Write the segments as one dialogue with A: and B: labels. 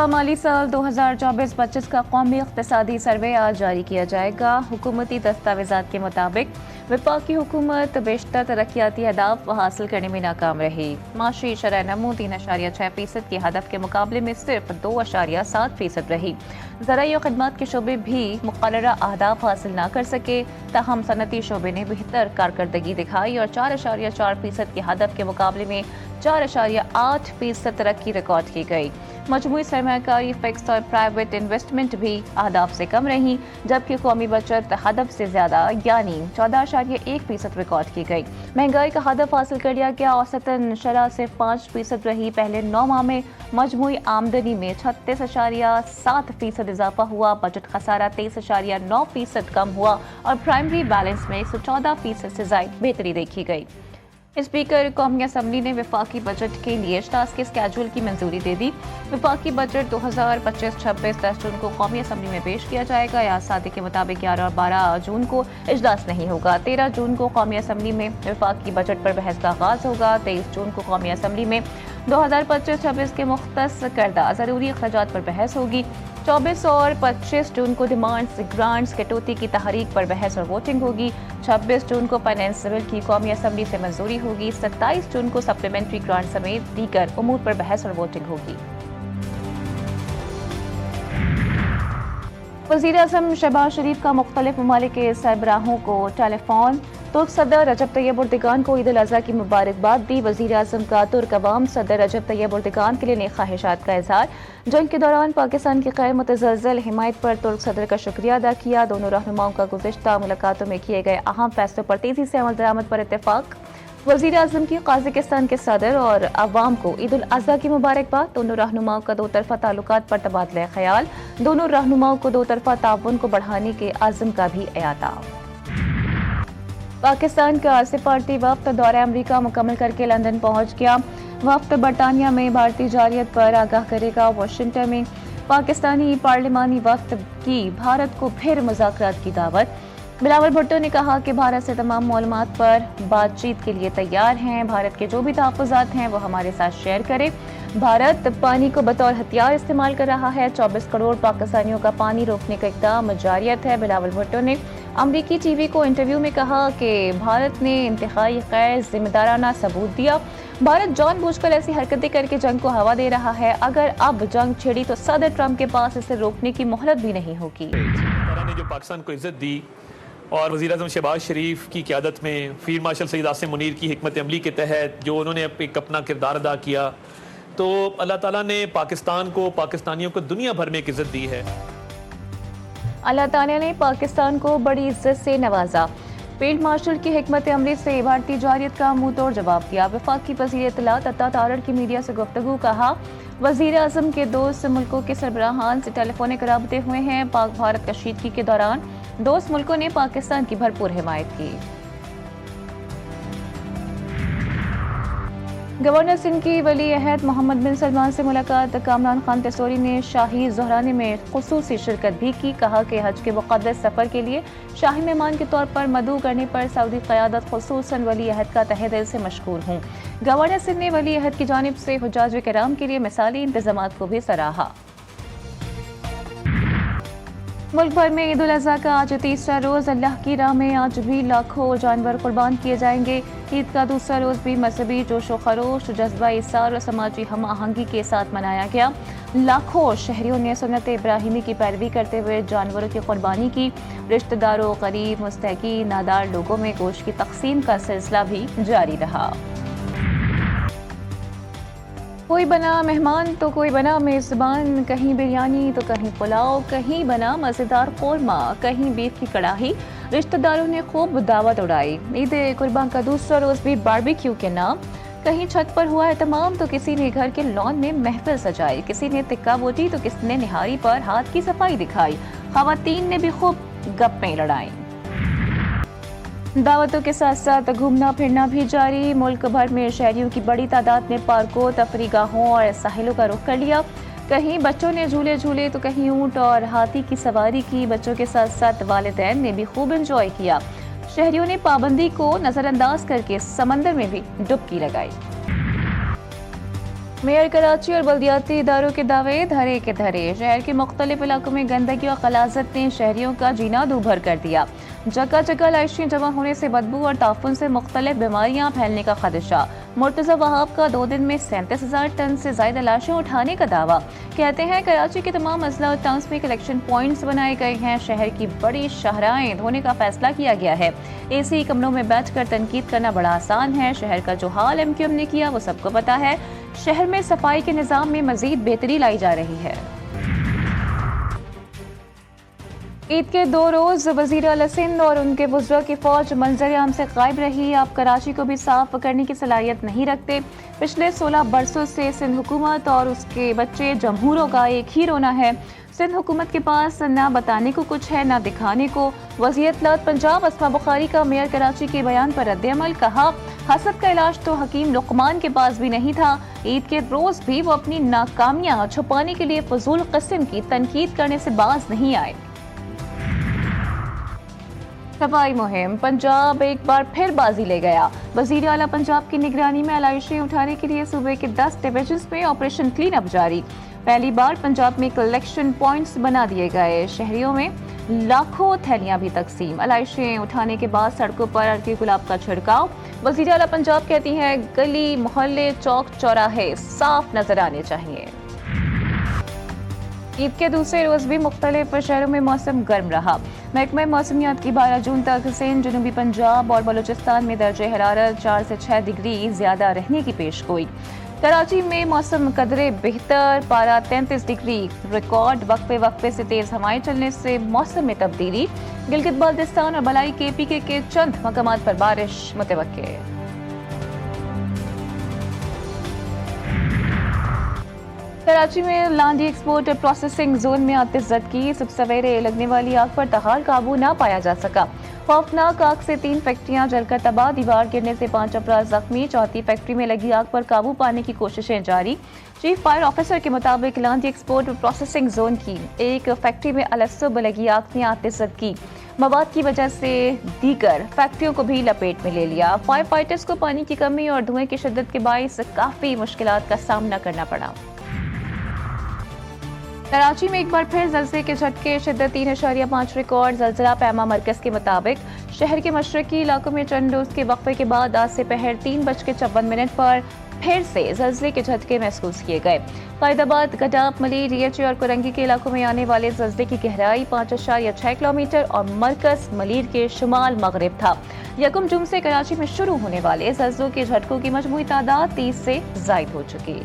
A: रवा माली साल 2024-25 का कौमी इक़्तिसादी सर्वे आज जारी किया जाएगा। हुकूमती दस्तावेज़ात के मुताबिक वफाकी हुकूमत बेशतर तरक्याती अहदाफ हासिल करने में नाकाम रही। माशी शरह नमू 3.6% के हदफ के मुकाबले में सिर्फ 2.7% रही। ज़राई और खिदमात के शोबे भी मुक़र्ररा अहदाफ हासिल न कर सके, ताहम सनती शोबे ने बेहतर कारकर्दगी दिखाई और 4.4% के हदफ के मुकाबले में 4.8% तरक्की रिकॉर्ड की गई। मजमूई सरमायाकारी फिक्स्ड और प्राइवेट इन्वेस्टमेंट भी अहदाफ से कम रही, जबकि कौमी बचत हदफ से ज़्यादा यानी 14.1% रिकॉर्ड की गई। महंगाई का हदफ हासिल कर लिया गया। औसतन शरह सिर्फ 5% रही। पहले 9 माह में मजमूई आमदनी में 36.7% इजाफा हुआ। बजट खसारा 23.9% कम हुआ और प्राइमरी बैलेंस में 114% से ज़ायद बेहतरी देखी गई। स्पीकर कौमी असम्बली ने वफाकी बजट के लिए इजलास के स्केड्यूल की मंजूरी दे दी। वफाकी बजट 2025-26 10 जून को कौमी असम्बली में पेश किया जाएगा। या सादे के मुताबिक 11 और 12 जून को इजलास नहीं होगा। 13 जून को कौमी असम्बली में वफाकी बजट पर बहस का आगाज होगा। 23 जून को कौमी असम्बली में 2025-26 के मुख्तस करदा ज़रूरी अखराजात पर बहस होगी। 24 और 25 जून को डिमांड्स ग्रांट्स कटौती की तहरीक पर बहस और वोटिंग होगी। 26 जून को फाइनेंस बिल की कौमी असम्बली से मंजूरी होगी। 27 जून को सप्लीमेंट्री ग्रांट समेत दीगर उमूर पर बहस और वोटिंग होगी। वज़ीर-ए-आज़म शहबाज शरीफ का मुख्तलिफ ममालिक के सरबराहों को टेलीफोन। तुर्क सदर रजब तैयब एर्दोगान को ईद उल अज़हा की मुबारकबाद दी। वज़ीर-ए-आज़म का तुर्क अवाम सदर रजब तैयब एर्दोगान के लिए नेक ख्वाहिशात का इज़हार। जंग के दौरान पाकिस्तान की गैर मुतज़लज़ल हिमायत पर तुर्क सदर का शुक्रिया अदा किया। दोनों रहनुमाओं का गुज़िश्ता मुलाकातों में किए गए अहम फैसलों पर तेज़ी से अमल दरामद पर इत्तेफाक। वज़ीर-ए-आज़म की काज़ाकिस्तान के सदर और अवाम को ईद उल अज़हा की मुबारकबाद। दोनों रहनुमाओं का दो तरफ़ा ताल्लुकात पर तबादला ख्याल। दोनों रहनुमाओं को दो तरफ़ा ताउन को बढ़ाने के अज़्म का भी एआदा। पाकिस्तान का सिफारती वफ़द दौरा अमरीका मुकम्मल करके लंदन पहुंच गया। वफ़द बरतानिया में भारतीय जारियत पर आगाह करेगा। वाशिंगटन में पाकिस्तानी पार्लिमानी वफ़द की भारत को फिर मुज़ाकरात की दावत। बिलावल भुट्टो ने कहा कि भारत से तमाम मालूमात पर बातचीत के लिए तैयार हैं। भारत के जो भी तहफ़्फ़ुज़ात हैं वो हमारे साथ शेयर करे। भारत पानी को बतौर हथियार इस्तेमाल कर रहा है। 24 करोड़ पाकिस्तानियों का पानी रोकने का इक़दाम जारियत है। बिलावल भुट्टो ने अमरीकी टीवी को इंटरव्यू में कहा कि भारत ने इंतहाई गैर जिम्मेदाराना सबूत दिया। भारत जानबूझकर ऐसी हरकतें करके जंग को हवा दे रहा है। अगर अब जंग छिड़ी तो सदर ट्रंप के पास इसे रोकने की मोहलत भी नहीं होगी।
B: ने जो पाकिस्तान को इज्जत दी और वज़ीर-ए-आज़म शहबाज शरीफ की क़यादत में फील्ड मार्शल सैयद आसिम मुनीर की हिकमत अमली के तहत जो उन्होंने एक अपना किरदार अदा किया, तो अल्लाह ताला ने पाकिस्तान को, पाकिस्तानियों को दुनिया भर में एक इज़्ज़त दी है।
A: अल्लाह ताला ने पाकिस्तान को बड़ी इज्जत से नवाजा। फील्ड मार्शल की हिकमत अमली से भारतीय जारियत का मुंह तोड़ जवाब दिया। वफाकी वज़ीर इत्तलात अता तारड़ की मीडिया से गुफ्तगू। कहा वज़ीर-ए-आज़म के दोस्त मुल्कों के सरबराहान से टेलीफोनिक राबते हुए हैं। पाक भारत कशीदगी के दौरान दोस्त मुल्कों ने पाकिस्तान की भरपूर हिमायत की। गवर्नर सिंध की वली अहद मोहम्मद बिन सलमान से मुलाकात। कामरान खान तेसूरी ने शाही ज़ोहराने में खुसूसी शिरकत भी की। कहा कि हज के मुक़द्दस सफ़र के लिए शाही मेहमान के तौर पर मदऊ करने पर सऊदी क़यादत खुसूसन वली अहद का तहे दिल से मशकूर हूँ। गवर्नर सिंध ने वली अहद की जानिब से हुज्जाज किराम के लिए मिसाली इंतज़ामात को भी सराहा। मुल्क भर में ईद उल अज़हा का आज तीसरा रोज़। अल्लाह की राह में आज भी लाखों जानवर कुर्बान किए जाएंगे। ईद का दूसरा रोज़ भी मजहबी जोश व खरोश, जज्बा इसार और समाजी हम आहंगी के साथ मनाया गया। लाखों शहरियों ने सुन्नत इब्राहिमी की पैरवी करते हुए जानवरों की कुर्बानी की। रिश्तेदारों, गरीब, मुस्तहकी, नादार लोगों में गोश्त की तकसीम का सिलसिला भी जारी रहा। कोई बना मेहमान तो कोई बना मेज़बान। कहीं बिरयानी तो कहीं पुलाव, कहीं बना मज़ेदार क़ोरमा, कहीं बीफ की कड़ाही। रिश्तेदारों ने खूब दावत उड़ाई। ईद कुर्बान का दूसरा रोज़ भी बारबेक्यू के नाम। कहीं छत पर हुआ एहतमाम तो किसी ने घर के लॉन में महफिल सजाई। किसी ने तिक्का बोटी तो किसी ने निहारी पर हाथ की सफाई दिखाई। ख़वातीन ने भी खूब गप्पें लड़ाई। दावतों के साथ साथ घूमना फिरना भी जारी। मुल्क भर में शहरियों की बड़ी तादाद ने पार्कों, तफरीगाहों और साहिलों का रुख कर लिया। कहीं बच्चों ने झूले झूले तो कहीं ऊंट और हाथी की सवारी की। बच्चों के साथ साथ वालिदैन ने भी खूब एंजॉय किया। शहरियों ने पाबंदी को नजरअंदाज करके समंदर में भी डुबकी लगाई। मेयर कराची और बल्दियाती इदारों के दावे धरे के धरे। शहर के मुख्तलिफ इलाकों में गंदगी और खलाजत ने शहरियों का जीना दूभर कर दिया। जगह जगह लाइशें जमा होने से बदबू और ताफुन से मुख्तलिफ बीमारियां फैलने का खदशा। मुर्तज़ा वहाब का 2 दिन में 37,000 टन से ज़्यादा लाशें उठाने का दावा। कहते हैं कराची के तमाम अजला और टाउन्स में कलेक्शन पॉइंट्स बनाए गए हैं। शहर की बड़ी शाहराएं धोने का फैसला किया गया है। एसी कमरों में बैठकर तनकीद करना बड़ा आसान है। शहर का जो हाल एमक्यूएम ने किया वो सबको पता है। शहर में सफाई के निज़ाम में मजीद बेहतरी लाई जा रही है। ईद के 2 रोज वजीर आला सिंध और उनके बुजुर्ग की फौज मंजर आम से गायब रही। आप कराची को भी साफ करने की सलाहियत नहीं रखते। पिछले 16 बरसों से सिंध हुकूमत और उसके बच्चे जमहूरों का एक ही रोना है। सिंध हुकूमत के पास ना बताने को कुछ है ना दिखाने को। वज़ीर इत्तलात पंजाब अस्मा बुखारी का मेयर कराची के बयान पर रद्द-ए-अमल। कहा, हसद का इलाज तो हकीम लुकमान के पास भी नहीं था। ईद के रोज भी वो अपनी नाकामियां छुपाने के लिए फजूल किस्म की तनकीद करने से बाज नहीं आए। सफाई मुहिम, पंजाब एक बार फिर बाजी ले गया। वजीर आला पंजाब की निगरानी में आलाइशें उठाने के लिए सूबे के 10 डिवीजन्स में ऑपरेशन क्लीन अप जारी। पहली बार पंजाब में कलेक्शन पॉइंट्स बना दिए गए। शहरियों में लाखों थैलियां भी तकसीम। आलाइशें उठाने के बाद सड़कों पर अर्की गुलाब का छिड़काव। वजीर आला पंजाब कहती है, गली मोहल्ले चौक चौराहे साफ नजर आने चाहिए। ईद के दूसरे रोज भी मुख्तलिफ शहरों में मौसम गर्म रहा। महकमा मौसमियात की 12 जून तक सिंध, जनूबी पंजाब और बलूचिस्तान में दर्जे हरारत 4 से 6 डिग्री ज्यादा रहने की पेश गोई। कराची में मौसम कदरे बेहतर, पारा 33 डिग्री रिकॉर्ड। वक्फे वक्फे से तेज हवाएं चलने से मौसम में तब्दीली। गिलगित बाल्टिस्तान और बलाई KPK के चंद मकामात पर बारिश मुतवक्के। कराची में लांडी एक्सपोर्ट प्रोसेसिंग जोन में आतिशज़द की सुबह सवेरे लगने वाली आग पर तहाल काबू ना पाया जा सका। खौफनाक आग से 3 फैक्ट्रियां जलकर तबाह। दीवार गिरने से 5 अफराद जख्मी। चौथी फैक्ट्री में लगी आग पर काबू पाने की कोशिशें जारी। चीफ फायर ऑफिसर के मुताबिक लांडी एक्सपोर्ट प्रोसेसिंग जोन की एक फैक्ट्री में अलसुब लगी आग ने आतिशज़द की मवाद की वजह से दीगर फैक्ट्रियों को भी लपेट में ले लिया। फायर फाइटर्स को पानी की कमी और धुएं की शिद्दत के बाइस काफी मुश्किलात का सामना करना पड़ा। कराची में एक बार फिर जलज़ले के झटके, शिद्दत 3.5 रिकॉर्ड। जलज़ला पैमा मरकज़ के मुताबिक शहर के मशरकी इलाकों में चंद रोज के वक्फे के बाद आज से पहर 3:54 पर फिर से जलज़ले के झटके महसूस किए गए। फैदाबाद, गडाप, मली, DHA और कुरंगी के इलाकों में आने वाले जलज़ले की गहराई 5.6 किलोमीटर और मरकज़ मलीर के शुमाल मगरिब था। 1 जून से कराची में शुरू होने वाले जलज़लों के झटकों की मजमूई तादाद 30 से ज़ायद हो चुकी।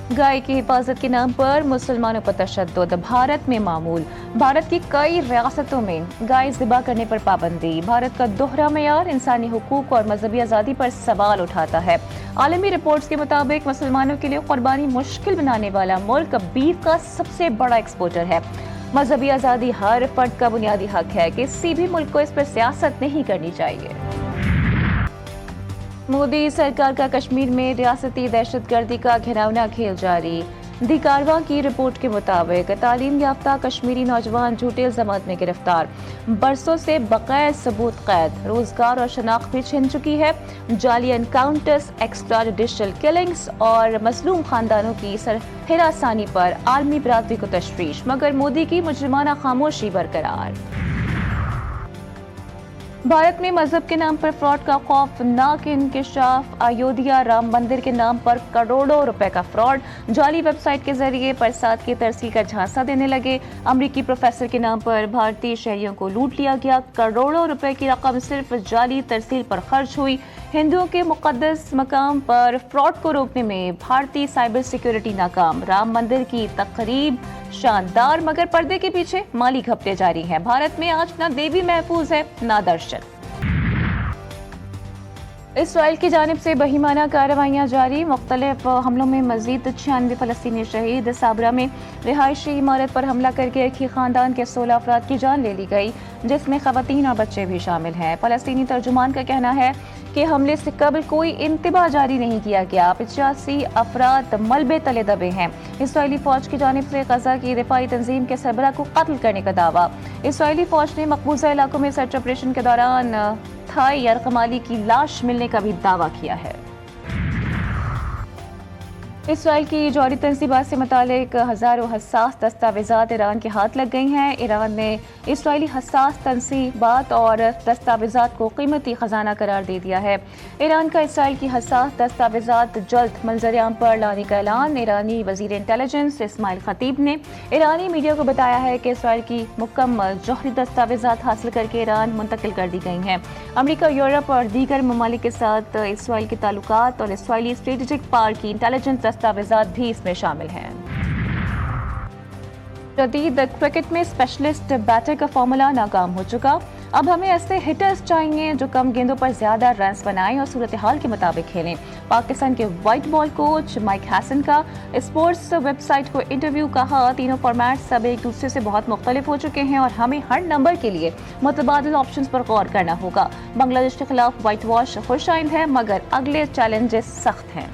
A: गाय की हिफाजत के नाम पर मुसलमानों पर तशद्दुद भारत में मामूल। भारत की कई रियासतों में गाय ज़िबा करने पर पाबंदी। भारत का दोहरा मेयार इंसानी हुकूक और मजहबी आज़ादी पर सवाल उठाता है। आलमी रिपोर्ट्स के मुताबिक मुसलमानों के लिए कुर्बानी मुश्किल बनाने वाला मुल्क बीफ का सबसे बड़ा एक्सपोर्टर है। मजहबी आज़ादी हर फर्द का बुनियादी हक है। किसी भी मुल्क को इस पर सियासत नहीं करनी चाहिए। मोदी सरकार का कश्मीर में रियासती दहशतगर्दी का घिनौना खेल जारी। दी कारवां की रिपोर्ट के मुताबिक तालीम याफ्ता कश्मीरी नौजवान झूठे इल्जामात में गिरफ्तार। बरसों से बगैर सबूत कैद, रोजगार और शनाख्त भी छिन चुकी है। जाली एनकाउंटर्स, एक्स्ट्रा जुडिशियल किलिंग्स और मजलूम खानदानों की हिरासानी पर आलमी बरादरी को तशवीश, मगर मोदी की मुजरिमाना खामोशी बरकरार। भारत में मजहब के नाम पर फ्रॉड का खौफनाक इंकशाफ। अयोध्या राम मंदिर के नाम पर करोड़ों रुपए का फ्रॉड। जाली वेबसाइट के जरिए प्रसाद की तरसील का झांसा देने लगे। अमरीकी प्रोफेसर के नाम पर भारतीय शहरियों को लूट लिया गया। करोड़ों रुपए की रकम सिर्फ जाली तरसील पर खर्च हुई। हिंदुओं के मुकद्दस मकाम पर फ्रॉड को रोकने में भारतीय साइबर सिक्योरिटी नाकाम। राम मंदिर की तकरीब शानदार, मगर पर्दे के पीछे माली घपले जारी हैं। भारत में आज ना देवी महफूज है ना दर्शन। इसराइल की जानिब से बहीमाना कार्रवाइयाँ जारी। मुख्तलिफ हमलों में मजीद 96 फलस्तीनी शहीद। साबरा में रिहायशी इमारत पर हमला करके एक ही खानदान के 16 अफराद की जान ले ली गई, जिसमें खवातीन और बच्चे भी शामिल हैं। फलस्तीनी तर्जुमान का कहना है कि हमले से कबल कोई इंतबा जारी नहीं किया गया। 85 अफराद मलबे तले दबे हैं। इसराइली फौज की जानिब से गजा की दिफाई तंजीम के सरबराह को कत्ल करने का दावा। इसराइली फौज ने मकबूजा इलाकों में सर्च ऑपरेशन के दौरान थाई यरकमाली की लाश मिलने का भी दावा किया है। इसराइल की जौहरी तनसीबात से मुतालिक हज़ारों हसास दस्तावेज़ात ईरान के हाथ लग गई हैं। ईरान ने इसराइली हसास तनसीबात और दस्तावेज़ात को कीमती ख़जाना करार दे दिया है। ईरान का इसराइल की हसास दस्तावेज़ात जल्द मंजर-ए-आम पर लाने का ऐलान। ईरानी वज़ीर इंटेलिजेंस इस्माइल खतीब ने ईरानी मीडिया को बताया है कि इसराइल की मुकम्मल जौहरी दस्तावेज़ात हासिल करके ईरान मुंतकिल कर दी गई हैं। अमरीका, यूरोप और दीगर ममालिक के साथ इसराइल के ताल्लुकात और इसराइली स्ट्रेटेजिक पावर की इंटेलिजेंस दस्तावेज़ात भी इसमें शामिल हैं। जदीद क्रिकेट में स्पेशलिस्ट बैटर का फॉर्मूला नाकाम हो चुका। अब हमें ऐसे हिटर्स चाहिए जो कम गेंदों पर ज्यादा रन्स बनाएं और सूरत हाल के मुताबिक खेलें। पाकिस्तान के white ball coach mic Hesson का स्पोर्ट्स वेबसाइट को इंटरव्यू कहा, तीनों फॉर्मेट सब एक दूसरे से बहुत मुख्तलिफ हो चुके हैं और हमें हर नंबर के लिए मुतबादिल ऑप्शंस पर गौर करना होगा। बांग्लादेश के खिलाफ वाइट वॉश खुशाइंद है मगर अगले चैलेंजेस सख्त हैं।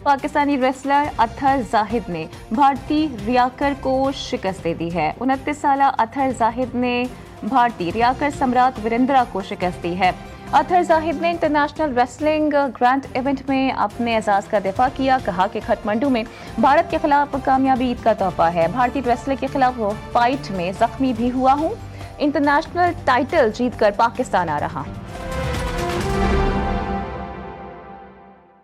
A: पाकिस्तानी रेसलर अतहर जाहिद ने भारतीय रियाकर को शिकस्त दे दी है। 29 साल अतहर जाहिद ने भारतीय रियाकर सम्राट वीरेंद्रा को शिकस्त दी है। अतहर जाहिद ने इंटरनेशनल रेसलिंग ग्रैंड इवेंट में अपने एजाज का दिफा किया। कहा कि काठमांडू में भारत के खिलाफ कामयाबी ईद का तोहफा है। भारतीय रेसलर के खिलाफ फाइट में जख्मी भी हुआ हूँ। इंटरनेशनल टाइटल जीतकर पाकिस्तान आ रहा हूँ।